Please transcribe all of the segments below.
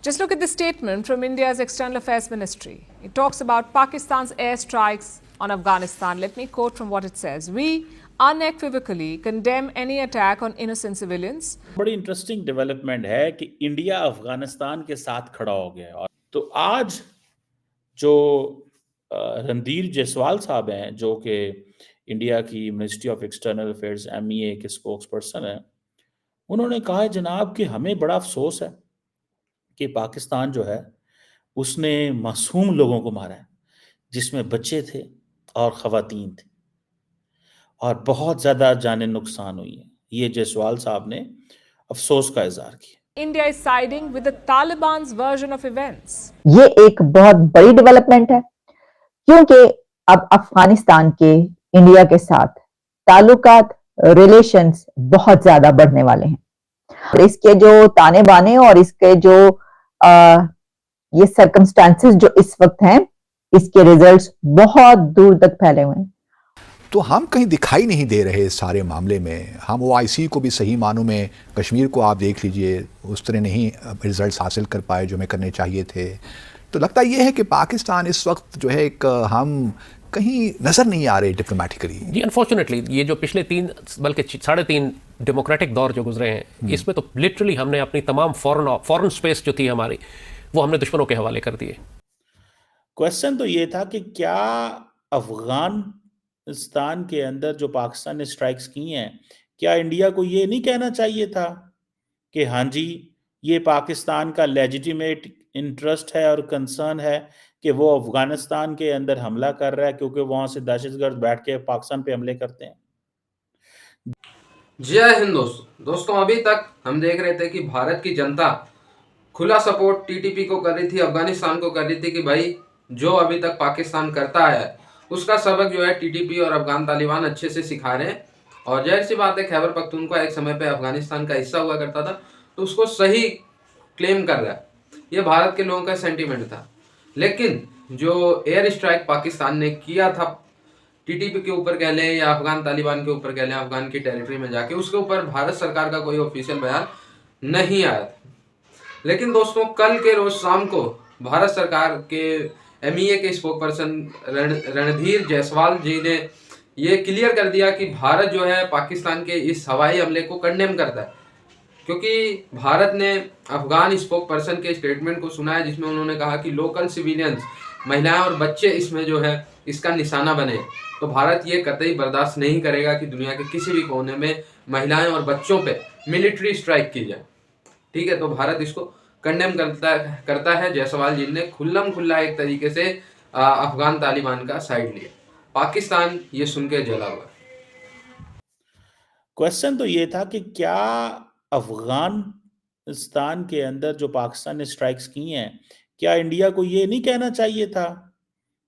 Just look at the statement from India's External Affairs Ministry. It talks about Pakistan's airstrikes on Afghanistan. Let me quote from what it says. We unequivocally condemn any attack on innocent civilians. बड़ी interesting development है कि India Afghanistan के साथ खड़ा हो गया। और तो आज जो रणधीर जायसवाल साहब हैं, जो कि इंडिया की ministry of external affairs MEA के स्पोक्स पर्सन हैं, उन्होंने कहा है जनाब कि हमें बड़ा अफसोस है कि पाकिस्तान जो है उसने मासूम लोगों को मारा है, जिसमें बच्चे थे और ख़वातीन थे, और बहुत ज़्यादा जाने नुकसान हुई है। ये जायसवाल साहब ने अफसोस का इजहार किया। India is siding with the Taliban's version of events. ये एक बहुत बड़ी डेवलपमेंट है, क्योंकि अब अफगानिस्तान के इंडिया के साथ ताल्लुकात, रिलेशंस बहुत ज्यादा बढ़ने वाले हैं। इसके जो ताने बाने और इसके जो ये सर्कमस्टांसेस जो इस वक्त हैं, इसके रिजल्ट्स बहुत दूर तक फैले हुए हैं। तो हम कहीं दिखाई नहीं दे रहे इस सारे मामले में। हम OIC को भी सही मानों में, कश्मीर को आप देख लीजिए, उस तरह नहीं रिजल्ट्स हासिल कर पाए जो हमें करने चाहिए थे। तो लगता ये है कि पाकिस्तान इस वक्त जो है एक हम कहीं नज़र नहीं आ रहे डिप्लोमेटिकली। जी, अनफॉर्चुनेटली ये जो पिछले 3 बल्कि 3.5 डेमोक्रेटिक दौर जो गुजरे हैं, इसमें तो लिटरली हमने अपनी तमाम फॉरेन स्पेस जो थी हमारी, वो हमने दुश्मनों के हवाले कर दिए। क्वेश्चन तो ये था कि क्या अफगानिस्तान के अंदर जो पाकिस्तान ने स्ट्राइक्स की हैं, क्या इंडिया को ये नहीं कहना चाहिए था कि हाँ जी, ये पाकिस्तान का लेजिटिमेट इंटरेस्ट है और कंसर्न है कि वो अफगानिस्तान के अंदर हमला कर रहा है, क्योंकि वहां से दहशतगर्द बैठ के पाकिस्तान पे हमले करते हैं। जय हिंद दोस्तों, अभी तक हम देख रहे थे कि भारत की जनता खुला सपोर्ट TTP को कर रही थी, अफगानिस्तान को कर रही थी कि भाई जो अभी तक पाकिस्तान करता है उसका सबक जो है TTP और अफगान तालिबान अच्छे से सिखा रहे हैं। और जाहिर सी बात है, खैबर पख्तूनख्वा एक समय पे अफगानिस्तान का हिस्सा हुआ करता था, तो उसको सही क्लेम कर रहा है। ये भारत के लोगों का सेंटीमेंट था। लेकिन जो एयर स्ट्राइक पाकिस्तान ने किया था TTP के ऊपर कह लें या अफगान तालिबान के ऊपर कह लें, अफगान की टेरिटरी में जाके, उसके ऊपर भारत सरकार का कोई ऑफिशियल बयान नहीं आया था। लेकिन दोस्तों, कल के रोज शाम को भारत सरकार के MEA के स्पोक पर्सन रणधीर जायसवाल जी ने ये क्लियर कर दिया कि भारत जो है पाकिस्तान के इस हवाई हमले को कंडेम करता है, क्योंकि भारत ने अफगान स्पोक पर्सन के स्टेटमेंट को सुना है, जिसमें उन्होंने कहा कि लोकल सिविलियंस, महिलाएं और बच्चे इसमें जो है इसका निशाना बने। तो भारत ये कतई बर्दाश्त नहीं करेगा कि दुनिया के किसी भी कोने में महिलाएं और बच्चों पे मिलिट्री स्ट्राइक की जाए। ठीक है, तो भारत इसको कंडेम करता है। जायसवाल जी ने खुल्लम खुल्ला एक तरीके से अफगान तालिबान का साइड लिया। पाकिस्तान ये सुन के जला हुआ। क्वेश्चन तो ये था कि क्या अफगानिस्तान के अंदर जो पाकिस्तान ने स्ट्राइक्स की हैं, क्या इंडिया को ये नहीं कहना चाहिए था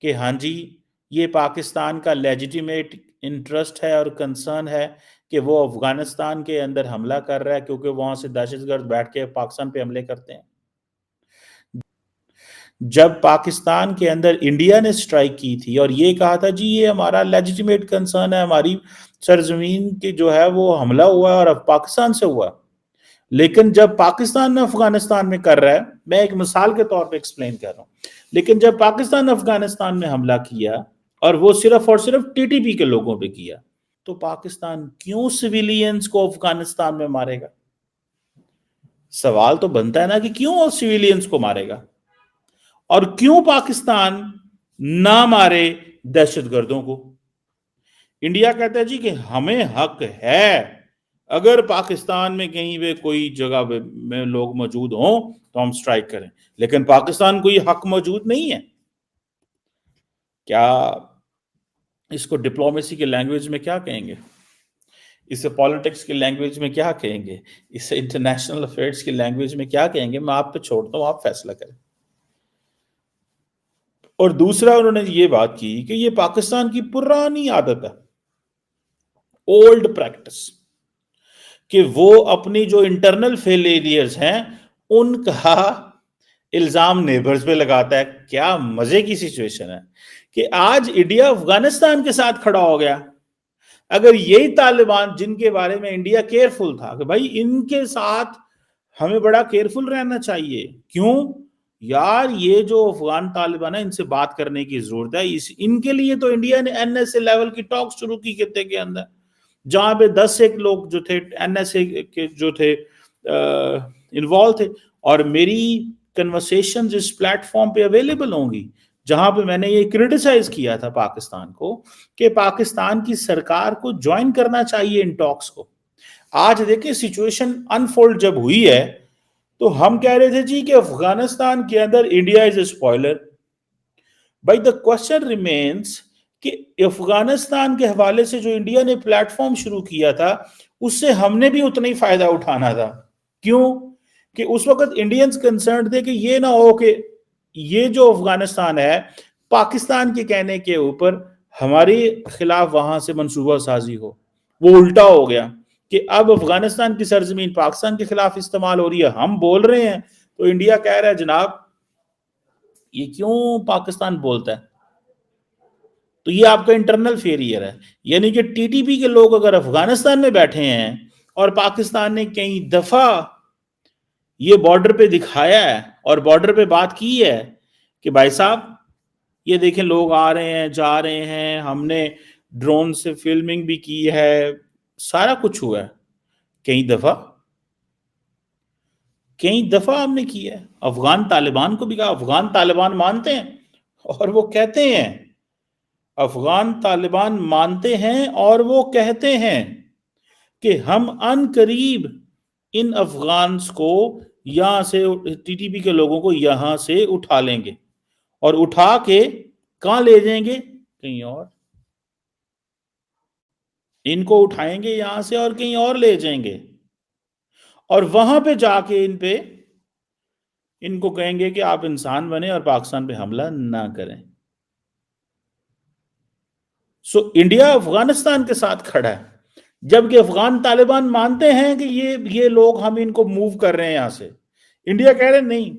कि हाँ जी, ये पाकिस्तान का लेजिटिमेट इंटरेस्ट है और कंसर्न है कि वो अफगानिस्तान के अंदर हमला कर रहा है, क्योंकि वहां से दहशतगर्द बैठ के पाकिस्तान पे हमले करते हैं। जब पाकिस्तान के अंदर इंडिया ने स्ट्राइक की थी और ये कहा था जी ये हमारा लेजिटिमेट कंसर्न है, हमारी सरजमीन की जो है वो हमला हुआ और अब पाकिस्तान से हुआ। लेकिन जब पाकिस्तान अफगानिस्तान में कर रहा है, मैं एक मिसाल के तौर पे एक्सप्लेन कर रहा हूं, लेकिन जब पाकिस्तान अफगानिस्तान में हमला किया और वो सिर्फ और सिर्फ TTP के लोगों पे किया, तो पाकिस्तान क्यों सिविलियंस को अफगानिस्तान में मारेगा? सवाल तो बनता है ना कि क्यों सिविलियंस को मारेगा, और क्यों पाकिस्तान ना मारे दहशतगर्दों को। इंडिया कहता है जी कि हमें हक है, अगर पाकिस्तान में कहीं पे कोई जगह में लोग मौजूद हों तो हम स्ट्राइक करें, लेकिन पाकिस्तान को ये हक मौजूद नहीं है। क्या इसको डिप्लोमेसी के लैंग्वेज में क्या कहेंगे, इसे पॉलिटिक्स की लैंग्वेज में क्या कहेंगे, इसे इंटरनेशनल अफेयर्स की लैंग्वेज में क्या कहेंगे? मैं आप पे छोड़ता हूं, आप फैसला करें। और दूसरा, उन्होंने ये बात की कि ये पाकिस्तान की पुरानी आदत है, ओल्ड प्रैक्टिस, कि वो अपनी जो इंटरनल फेलियर्स हैं उनका इल्जाम नेबर्स पे लगाता है। क्या मजे की सिचुएशन है कि आज इंडिया अफगानिस्तान के साथ खड़ा हो गया। अगर यही तालिबान जिनके बारे में इंडिया केयरफुल था कि भाई इनके साथ हमें बड़ा केयरफुल रहना चाहिए। क्यों यार, ये जो अफगान तालिबान है इनसे बात करने की जरूरत है। इनके लिए तो इंडिया ने एनएसए लेवल की टॉक शुरू की खत्ते के अंदर, जहां पे 10 लोग जो थे एनएसए के जो थे इन्वॉल्व थे, और मेरी कन्वर्सेशन इस प्लेटफॉर्म पे अवेलेबल होंगी जहां पे मैंने ये क्रिटिसाइज किया था पाकिस्तान को कि पाकिस्तान की सरकार को ज्वाइन करना चाहिए इन टॉक्स को। आज देखिए सिचुएशन अनफोल्ड जब हुई है तो हम कह रहे थे जी कि अफगानिस्तान के अंदर इंडिया इज ए स्पॉइलर। भाई द क्वेश्चन रिमेन्स कि अफगानिस्तान के हवाले से जो इंडिया ने प्लेटफॉर्म शुरू किया था उससे हमने भी उतना ही फायदा उठाना था। क्यों कि उस वक्त इंडियंस कंसर्न थे कि ये ना हो कि ये जो अफगानिस्तान है पाकिस्तान के कहने के ऊपर हमारे खिलाफ वहां से मंसूबा साजी हो। वो उल्टा हो गया कि अब अफगानिस्तान की सरजमीन पाकिस्तान के खिलाफ इस्तेमाल हो रही है, हम बोल रहे हैं तो इंडिया कह रहा है जनाब ये क्यों पाकिस्तान बोलता है। तो ये आपका इंटरनल फेलियर है। यानी कि टीटीपी के लोग अगर अफगानिस्तान में बैठे हैं और पाकिस्तान ने कई दफा ये बॉर्डर पे दिखाया है और बॉर्डर पे बात की है कि भाई साहब ये देखें लोग आ रहे हैं जा रहे हैं, हमने ड्रोन से फिल्मिंग भी की है, सारा कुछ हुआ है, कई दफा हमने किया है। अफगान तालिबान को भी कहा, अफगान तालिबान मानते हैं और वो कहते हैं, अफगान तालिबान मानते हैं और वो कहते हैं कि हम अनकरीब इन अफगान्स को यहां से टीटीपी के लोगों को यहां से उठा लेंगे और उठा के कहां ले जाएंगे, कहीं और। इनको उठाएंगे यहां से और कहीं और ले जाएंगे और वहां पे जाके इनको कहेंगे कि आप इंसान बने और पाकिस्तान पे हमला ना करें। सो इंडिया अफगानिस्तान के साथ खड़ा है, जबकि अफगान तालिबान मानते हैं कि ये लोग हम इनको मूव कर रहे हैं यहां से। इंडिया कह रहे नहीं,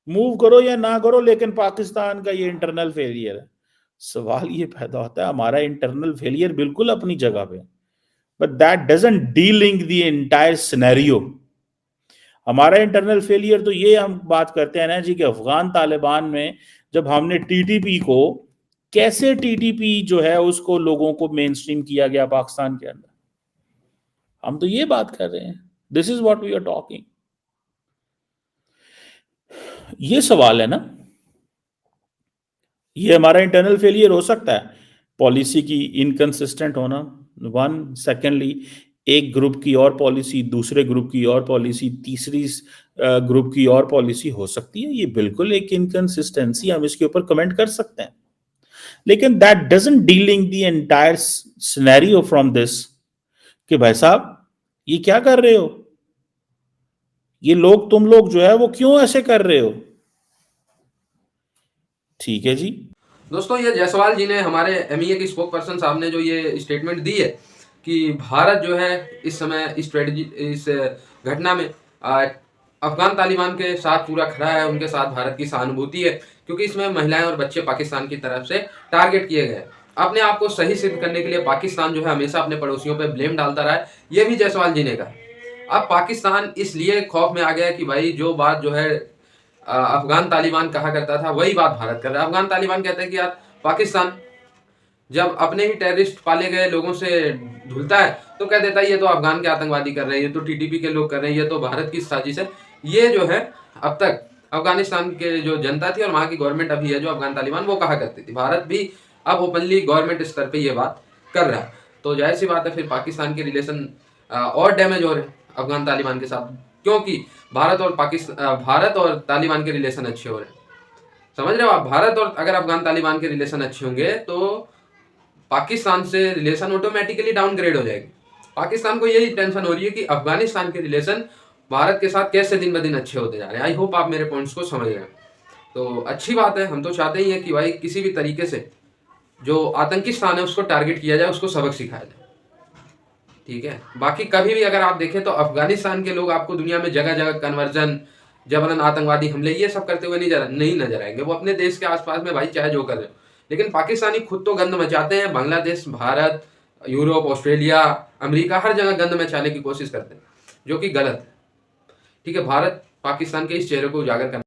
मूव करो या ना करो, लेकिन पाकिस्तान का ये इंटरनल फेलियर है। सवाल ये पैदा होता है, हमारा इंटरनल फेलियर बिल्कुल अपनी जगह पे, but that doesn't dealing the entire scenario. हमारा इंटरनल फेलियर तो ये हम बात करते हैं ना जी कि अफगान तालिबान में जब हमने टीटीपी को कैसे टीटीपी जो है उसको लोगों को मेन स्ट्रीम किया गया पाकिस्तान के अंदर, हम तो ये बात कर रहे हैं। This is what we are talking. ये सवाल है ना, ये हमारा इंटरनल फेलियर हो सकता है, पॉलिसी की इनकंसिस्टेंट होना वन, सेकेंडली एक ग्रुप की और पॉलिसी, दूसरे ग्रुप की और पॉलिसी, तीसरी ग्रुप की और पॉलिसी हो सकती है। ये बिल्कुल एक इनकंसिस्टेंसी, हम इसके ऊपर कमेंट कर सकते हैं, लेकिन that doesn't dealing the entire scenario from this कि भाई साहब ये क्या कर रहे हो, ये लोग तुम लोग जो है वो क्यों ऐसे कर रहे हो। ठीक है जी। दोस्तों ये जायसवाल जी ने, हमारे एमईए के स्पोक पर्सन साहब ने जो ये स्टेटमेंट दी है कि भारत जो है इस समय इस घटना में अफगान तालिबान के साथ पूरा खड़ा है, उनके साथ भारत की सहानुभूति है, क्योंकि इसमें महिलाएं और बच्चे पाकिस्तान की तरफ से टारगेट किए गए। अपने आप को सही सिद्ध करने के लिए पाकिस्तान जो है हमेशा अपने पड़ोसियों पर ब्लेम डालता रहा है, ये भी जायसवाल जी ने कहा। अब पाकिस्तान इसलिए खौफ में आ गया कि भाई जो बात जो है अफगान तालिबान कहा करता था वही बात भारत कर रहा है। अफगान तालिबान कहते हैं कि यार पाकिस्तान जब अपने ही टेररिस्ट पाले गए लोगों से धुलता है तो कह देता है ये तो अफगान के आतंकवादी कर रहे हैं, ये तो टीटीपी के लोग कर रहे हैं, ये तो भारत की साजिश है। ये जो है अब तक अफगानिस्तान के जो जनता थी और वहाँ की गवर्नमेंट अभी है जो अफगान तालिबान वो कहा करती थी। भारत भी अब ओपनली गवर्नमेंट स्तर पर ये बात कर रहा है, तो जाहिर सी बात है फिर पाकिस्तान के रिलेशन और डैमेज हो रहे हैं अफगान तालिबान के साथ, क्योंकि भारत और तालिबान के रिलेशन अच्छे हो रहे हैं। समझ रहे हो आप, भारत और अगर अफगान तालिबान के रिलेशन अच्छे होंगे तो पाकिस्तान से रिलेशन ऑटोमेटिकली डाउनग्रेड हो जाएगी। पाकिस्तान को यही टेंशन हो रही है कि अफगानिस्तान के रिलेशन भारत के साथ कैसे दिन ब दिन अच्छे होते जा रहे हैं। आई होप आप मेरे पॉइंट्स को समझ रहे हैं, तो अच्छी बात है। हम तो चाहते ही हैं कि भाई किसी भी तरीके से जो आतंकी स्थान है उसको टारगेट किया जाए, उसको सबक सिखाया जाए, ठीक है। बाकी कभी भी अगर आप देखें तो अफगानिस्तान के लोग आपको दुनिया में जगह जगह कन्वर्जन, जबरन आतंकवादी हमले ये सब करते हुए नहीं नजर आएंगे। वो अपने देश के आसपास में भाई चाहे जो कर रहे हो, लेकिन पाकिस्तानी खुद तो गंद मचाते हैं। Bangladesh, Bharat, Europe, Australia, America हर जगह गंद मचाने की कोशिश करते हैं, जो कि गलत है। ठीक है, भारत पाकिस्तान के इस चेहरे को उजागर करना